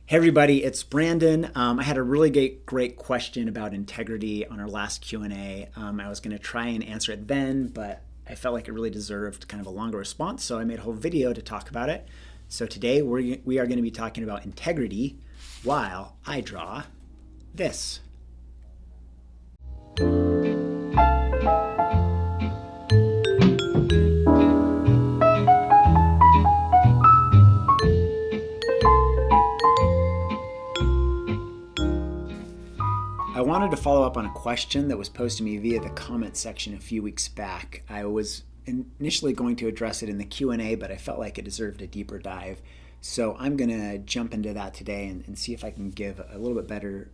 Hey everybody, it's Brandon. I had a really great question about integrity on our last Q&A. I was going to try and answer it then, but I felt like it really deserved kind of a longer response, so I made a whole video to talk about it. So today we are going to be talking about integrity while I draw this. I wanted to follow up on a question that was posed to me via the comment section a few weeks back. I was initially going to address it in the Q&A, but I felt like it deserved a deeper dive. So I'm going to jump into that today and see if I can give a little bit better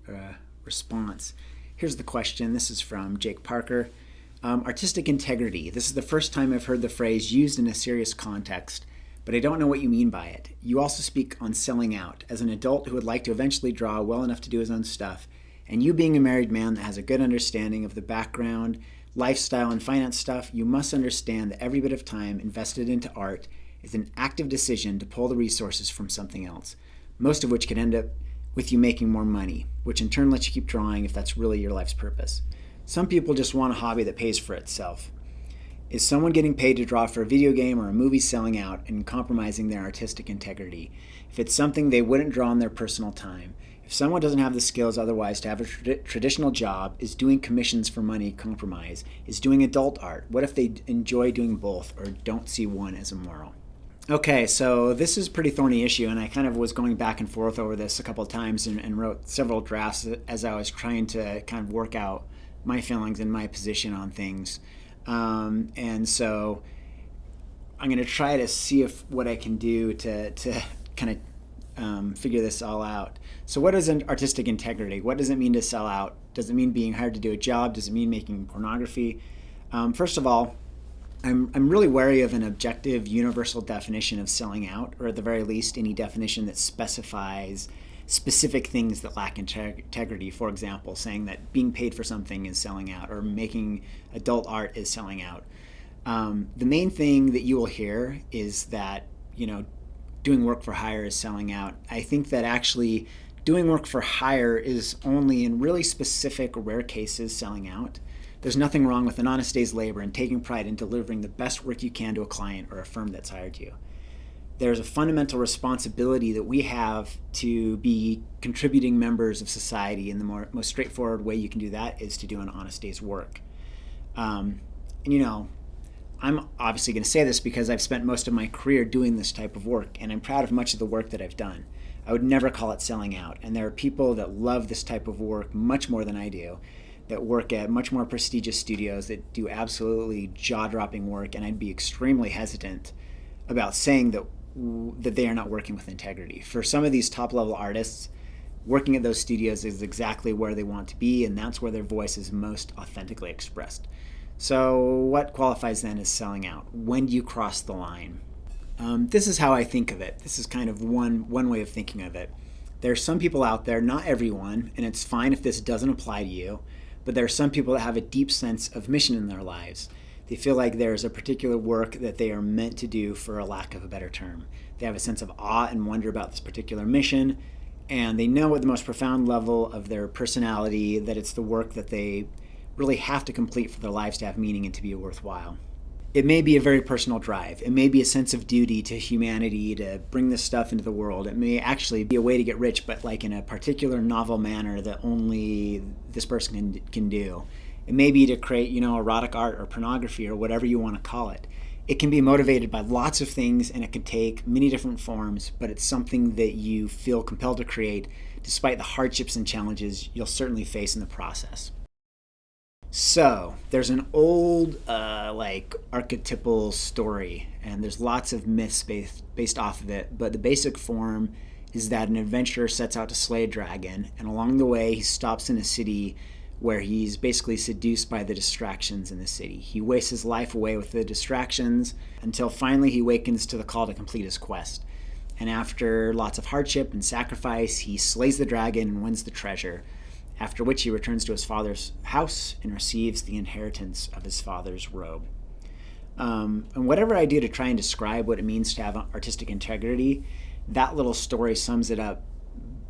response. Here's the question. This is from Jake Parker. Artistic integrity. This is the first time I've heard the phrase used in a serious context, but I don't know what you mean by it. You also speak on selling out. As an adult who would like to eventually draw well enough to do his own stuff, and you being a married man that has a good understanding of the background, lifestyle, and finance stuff, you must understand that every bit of time invested into art is an active decision to pull the resources from something else, most of which could end up with you making more money, which in turn lets you keep drawing if that's really your life's purpose. Some people just want a hobby that pays for itself. Is someone getting paid to draw for a video game or a movie selling out and compromising their artistic integrity? If it's something they wouldn't draw in their personal time, if someone doesn't have the skills otherwise to have a traditional job, is doing commissions for money compromise? Is doing adult art? What if they enjoy doing both or don't see one as immoral? Okay, so this is a pretty thorny issue, and I kind of was going back and forth over this a couple of times and wrote several drafts as I was trying to kind of work out my feelings and my position on things. And so I'm going to try to see if what I can do to kind of figure this all out. So what is an artistic integrity? What does it mean to sell out? Does it mean being hired to do a job? Does it mean making pornography? First of all, I'm really wary of an objective universal definition of selling out, or at the very least any definition that specifies specific things that lack integrity. For example, saying that being paid for something is selling out, or making adult art is selling out. The main thing that you will hear is that, doing work for hire is selling out. I think that actually doing work for hire is only in really specific rare cases selling out. There's nothing wrong with an honest day's labor and taking pride in delivering the best work you can to a client or a firm that's hired you. There's a fundamental responsibility that we have to be contributing members of society, and the most straightforward way you can do that is to do an honest day's work. I'm obviously going to say this because I've spent most of my career doing this type of work, and I'm proud of much of the work that I've done. I would never call it selling out, and there are people that love this type of work much more than I do, that work at much more prestigious studios that do absolutely jaw-dropping work, and I'd be extremely hesitant about saying that they are not working with integrity. For some of these top-level artists, working at those studios is exactly where they want to be, and that's where their voice is most authentically expressed. So what qualifies then as selling out? When do you cross the line? This is how I think of it. This is kind of one way of thinking of it. There are some people out there, not everyone, and it's fine if this doesn't apply to you, but there are some people that have a deep sense of mission in their lives. They feel like there's a particular work that they are meant to do, for a lack of a better term. They have a sense of awe and wonder about this particular mission, and they know at the most profound level of their personality that it's the work that they really have to complete for their lives to have meaning and to be worthwhile. It may be a very personal drive. It may be a sense of duty to humanity to bring this stuff into the world. It may actually be a way to get rich, but like in a particular novel manner that only this person can do. It may be to create, erotic art or pornography or whatever you want to call it. It can be motivated by lots of things, and it can take many different forms, but it's something that you feel compelled to create despite the hardships and challenges you'll certainly face in the process. So there's an old archetypal story, and there's lots of myths based off of it, but the basic form is that an adventurer sets out to slay a dragon, and along the way he stops in a city where he's basically seduced by the distractions in the city. He wastes his life away with the distractions until finally he wakens to the call to complete his quest. And after lots of hardship and sacrifice, he slays the dragon and wins the treasure, after which he returns to his father's house and receives the inheritance of his father's robe. And whatever I do to try and describe what it means to have artistic integrity, that little story sums it up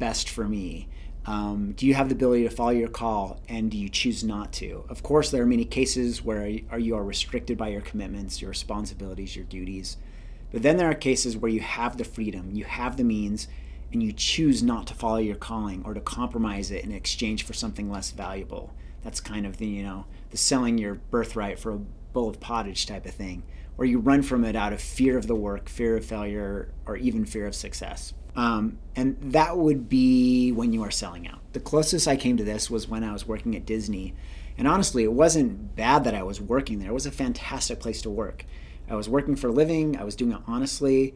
best for me? Do you have the ability to follow your call, and do you choose not to? Of course, there are many cases where you are restricted by your commitments, your responsibilities, your duties. But then there are cases where you have the freedom, you have the means, and you choose not to follow your calling or to compromise it in exchange for something less valuable. That's kind of the selling your birthright for a bowl of pottage type of thing, where you run from it out of fear of the work, fear of failure, or even fear of success. And that would be when you are selling out. The closest I came to this was when I was working at Disney. And honestly, it wasn't bad that I was working there. It was a fantastic place to work. I was working for a living. I was doing it honestly.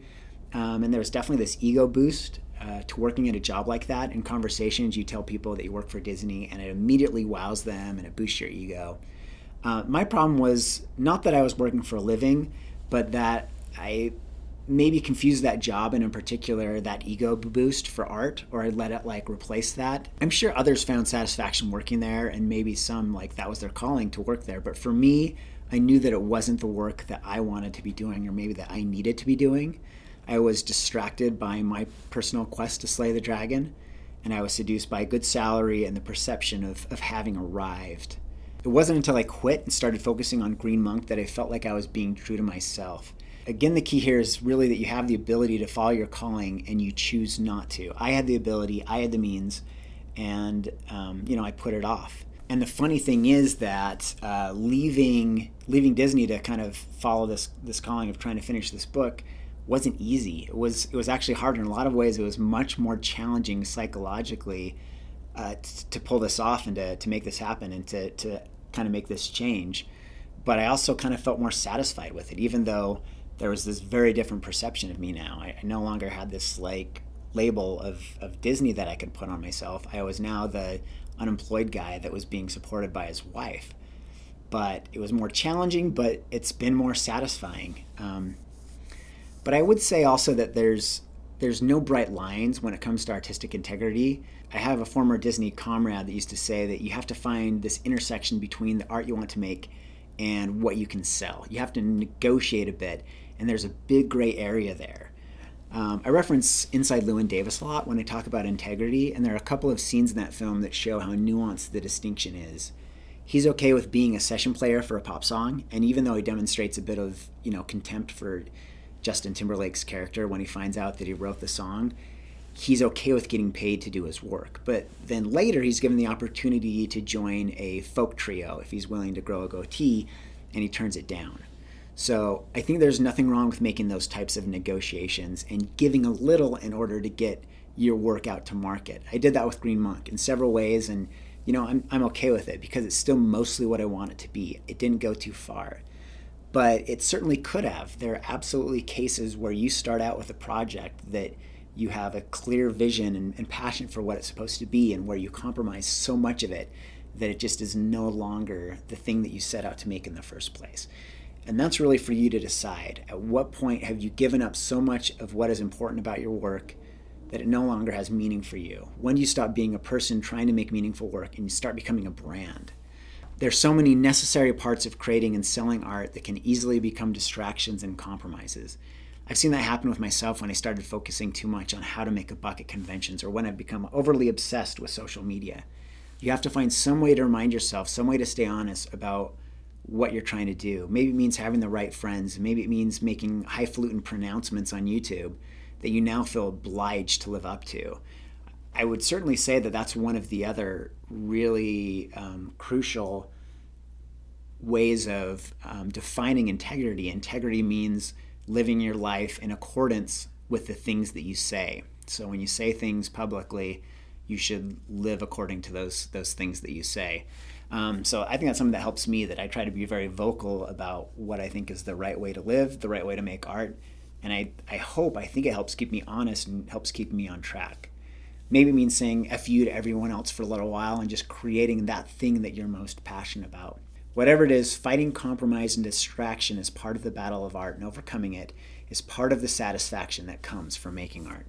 And there was definitely this ego boost to working at a job like that. In conversations, you tell people that you work for Disney, and it immediately wows them and it boosts your ego. My problem was not that I was working for a living, but that I maybe confused that job, and in particular that ego boost, for art, or I let it replace that. I'm sure others found satisfaction working there, and maybe some that was their calling to work there. But for me, I knew that it wasn't the work that I wanted to be doing, or maybe that I needed to be doing. I was distracted by my personal quest to slay the dragon, and I was seduced by a good salary and the perception of having arrived. It wasn't until I quit and started focusing on Green Monk that I felt like I was being true to myself. Again, the key here is really that you have the ability to follow your calling and you choose not to. I had the ability, I had the means, and I put it off. And the funny thing is that leaving Disney to kind of follow this calling of trying to finish this book wasn't easy. It was actually harder in a lot of ways. It was much more challenging psychologically to pull this off and to make this happen and to kind of make this change. But I also kind of felt more satisfied with it, even though there was this very different perception of me now. I no longer had this label of Disney that I could put on myself. I was now the unemployed guy that was being supported by his wife. But it was more challenging, but it's been more satisfying. But I would say also that there's no bright lines when it comes to artistic integrity. I have a former Disney comrade that used to say that you have to find this intersection between the art you want to make and what you can sell. You have to negotiate a bit, and there's a big gray area there. I reference Inside Llewyn Davis a lot when I talk about integrity, and there are a couple of scenes in that film that show how nuanced the distinction is. He's okay with being a session player for a pop song, and even though he demonstrates a bit of contempt for Justin Timberlake's character when he finds out that he wrote the song, he's okay with getting paid to do his work. But then later he's given the opportunity to join a folk trio if he's willing to grow a goatee, and he turns it down. So I think there's nothing wrong with making those types of negotiations and giving a little in order to get your work out to market. I did that with Green Monk in several ways, and I'm okay with it because it's still mostly what I want it to be. It didn't go too far. But it certainly could have. There are absolutely cases where you start out with a project that you have a clear vision and passion for what it's supposed to be, and where you compromise so much of it that it just is no longer the thing that you set out to make in the first place. And that's really for you to decide. At what point have you given up so much of what is important about your work that it no longer has meaning for you? When do you stop being a person trying to make meaningful work and you start becoming a brand? There's so many necessary parts of creating and selling art that can easily become distractions and compromises. I've seen that happen with myself when I started focusing too much on how to make a buck at conventions, or when I've become overly obsessed with social media. You have to find some way to remind yourself, some way to stay honest about what you're trying to do. Maybe it means having the right friends. Maybe it means making highfalutin pronouncements on YouTube that you now feel obliged to live up to. I would certainly say that that's one of the other really crucial ways of defining integrity. Integrity means living your life in accordance with the things that you say. So when you say things publicly, you should live according to those things that you say. So I think that's something that helps me, that I try to be very vocal about what I think is the right way to live, the right way to make art. And I think it helps keep me honest and helps keep me on track. Maybe it means saying F you to everyone else for a little while and just creating that thing that you're most passionate about. Whatever it is, fighting compromise and distraction is part of the battle of art, and overcoming it is part of the satisfaction that comes from making art.